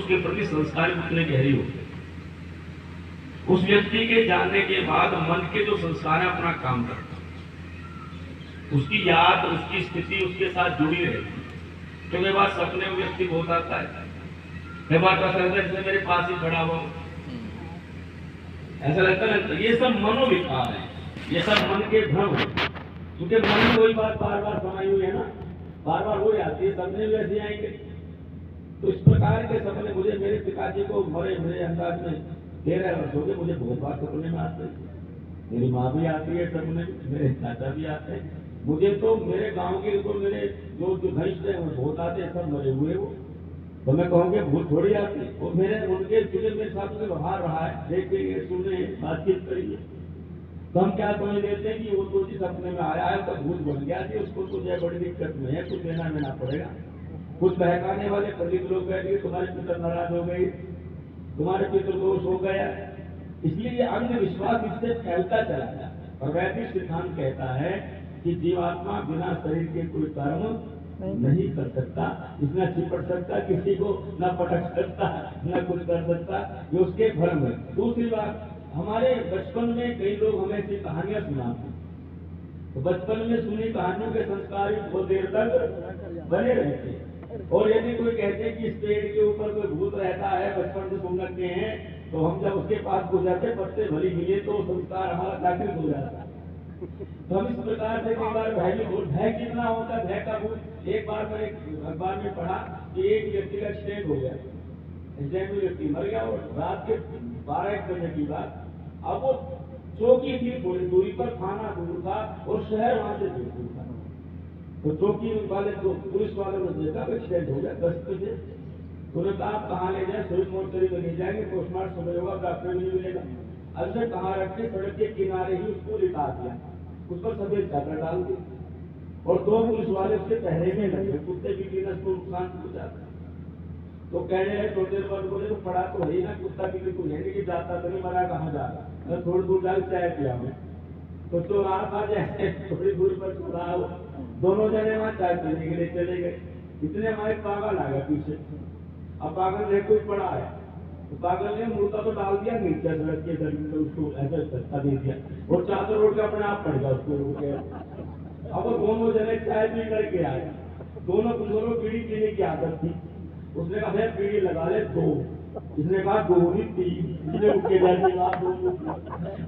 उसके प्रति संस्कार उतने गहरे होते हैं। उस व्यक्ति के जानने के बाद मन के जो संस्कार है अपना काम करता है, उसकी याद, उसकी स्थिति उसके साथ जुड़ी रहती है। तो कई बार सपने में व्यक्ति बहुत आता है, कई बार ऐसा लगता है जैसे मेरे पास ही खड़ा हुआ, ऐसा लगता है। ये सब मनोविकार है, ये सब मन के भ्रम है, क्योंकि मन में वही बात बार बार समाई हुई है ना, बार बार हो जाती है, सपने भी ऐसे आएंगे। तो इस प्रकार के सपने मुझे मेरे पिताजी को मरे मेरे अंदाज में 13 वर्ष हो गए, मुझे बहुत बार सपने में आते हैं। मेरी माँ भी आती है सपने में, मेरे चाचा भी आते हैं, मुझे तो मेरे गांव के तो मेरे जो घनिष्ठ है वो बहुत आते हैं, सब मरे हुए वो। तो मैं कहूँगी भूत थोड़ी आती, वो मेरे उनके जुड़े मेरे साथ में व्यवहार रहा है, देखेंगे, सुने, बातचीत करेंगे, तो हम क्या समझ लेते हैं कि वो तो जिस अपने में आया है तो भूत बन गया थी, उसको तो जो बड़ी दिक्कत में है, कुछ लेना पड़ेगा। कुछ बहकाने वाले पंडित लोग कह दिए तुम्हारे पितर नाराज हो गई, तुम्हारे पितर दोष हो गया। इसलिए ये अंधविश्वास इससे फैलता चला जाता है। और वैदिक सिद्धांत कहता है कि जीवात्मा बिना शरीर के कोई कर्म नहीं कर सकता, इसमें चिपट सकता, किसी को न पटक सकता, न कुछ कर सकता, ये उसके भ्रम है। दूसरी बात, हमारे बचपन में कई लोग हमें ऐसी कहानियां सुनाते हैं, तो बचपन में सुनी कहानियों के संस्कार बहुत देर तक बने रहते हैं। और यदि कोई कहते हैं कि इस पेड़ के ऊपर कोई भूत रहता है, बचपन से सुन रखते हैं, तो हम जब उसके पास गुजरते पत्ते भली मिले तो संस्कार हमारा जागृत हो जाता है। तो हम इस प्रकार से कई बार भय कितना होता है, भय का भूत। एक बार मैंने अखबार में पढ़ा कि एक व्यक्ति का एक्सीडेंट हो गया, एक्सीडेंट में व्यक्ति मर गया, और रात के 12-1 बजे की बात। अब वो चौकी थी थोड़ी दूरी पर, थाना दूर था और शहर वहां से दूर था। तो चौकी वाले पुलिस वालों ने देखा एक्सीडेंट हो गया 10 बजे, उन्होंने कहा आप कहाँ ले जाए, शहीद मोर्चरी में ले जाएंगे, पोस्टमार्टम समय होगा, डॉक्टर नहीं मिलेगा। अब से कहाँ रख के सड़क के किनारे ही उसको लिटा दिया, उस पर सफेद चादर डाल दी, और 2 पुलिस वाले उसके पहरे में लगे, कुत्ते की कीमत को नुकसान पहुंचा। तो कहने लगे थोड़ी देर बाद, बोले तो पड़ा तो वही ना, कुत्ता की को लेने की जाता तो नहीं, मरा कहाँ जा रहा, थोड़ी दूर जाकर चाय पिया मैं। तो रात आ जाए थोड़ी दूर पर चला, दोनों जने वहां चाय पीने के लिए चले गए। इतने हमारे पागल आ गया पीछे। अब पागल ने कोई पड़ा है, तो पागल ने मुर्दा तो डाल दिया नीचे सड़क के जमीन में, उसको ऐसे धक्का दे दिया और चादर ओढ़ के अपने आप पड़ गया उसको रोक के। अब वो दोनों जने चाय पी करके आए, दोनों बीड़ी पीने की आदत थी। उसने कहा भैया बीड़ी लगा ले 2, इसने कहा 2 नहीं 3, इसने उनके जैसे कहा 2,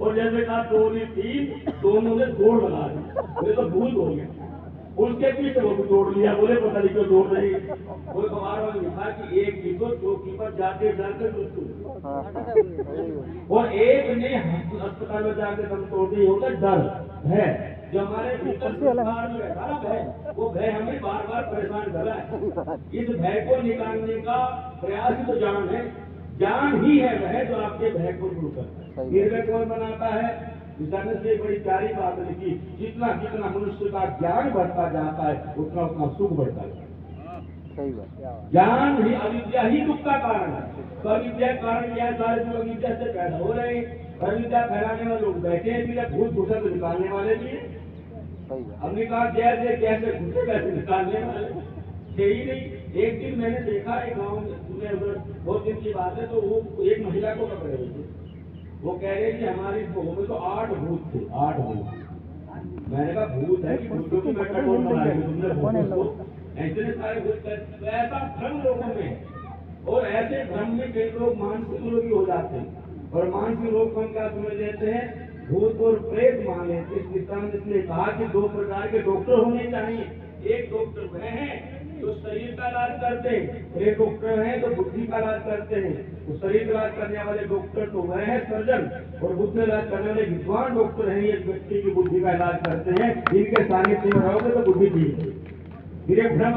और जैसे कहा 2 नहीं 3, दोनों ने दौड़ लगा दी। बोले तो भूत हो गया, उसके पीछे वो दौड़ लिया, बोले पता नहीं क्यों दौड़ रही। कोई अखबार में लिखा कि एक की तो चौकी पर जाते जाते मृत्यु, और एक ने अस्पताल में जाकर दम तोड़ दी। होता डर है जो हमारे भीतर संस्कार में रहता है भय, वो भय हमें बार बार परेशान कर रहा है। इस भय को निकालने का प्रयास ही तो ज्ञान है, ज्ञान ही है वह जो आपके भय को दूर करता है। निर्भय कौन बनाता है? विचारने से बड़ी प्यारी बात लिखी, जितना जितना मनुष्य का ज्ञान बढ़ता जाता है उतना उतना सुख बढ़ता है। ज्ञान ही, अविद्या ही दुख का कारण है। तो अविद्या कारण क्या है? सारे लोग अविद्या से पैदा हो रहे हैं, अविद्या फैलाने वाले लोग बैठे हैं, फिर भूत घुसा को निकालने वाले भी है। हमने कहा जैसे कैसे घुसे वैसे निकालने वाले यही नहीं। एक दिन मैंने देखा एक गाँव में, उधर बहुत दिन की बात है, तो वो एक महिला को पकड़े हुए थे। वो कह रहे कि हमारी बहू में तो 8 भूत थे, 8 भूत। मैंने कहा भूत है कि भूतों की मैं कटोर बनाई तुमने भूतों को, ऐसे सारे भूत। तो ऐसा भ्रम लोगों में, और ऐसे भ्रम में कई लोग मानसिक रोगी हो जाते हैं, और मानसिक रोग हम क्या समझ लेते हैं? भूत और प्रेत मान लेते। इस सिद्धांत ने कहा कि 2 प्रकार के डॉक्टर होने चाहिए। एक डॉक्टर वह है जो शरीर का इलाज करते हैं, एक डॉक्टर हैं जो बुद्धि का इलाज करते हैं। तो शरीर का इलाज करने वाले डॉक्टर तो वह है सर्जन, और बुद्धि इलाज करने वाले विद्वान डॉक्टर हैं, एक व्यक्ति की बुद्धि का इलाज करते हैं। इनके सानिध्य में रहोगे तो बुद्धि ठीक है। फिर एक भ्रम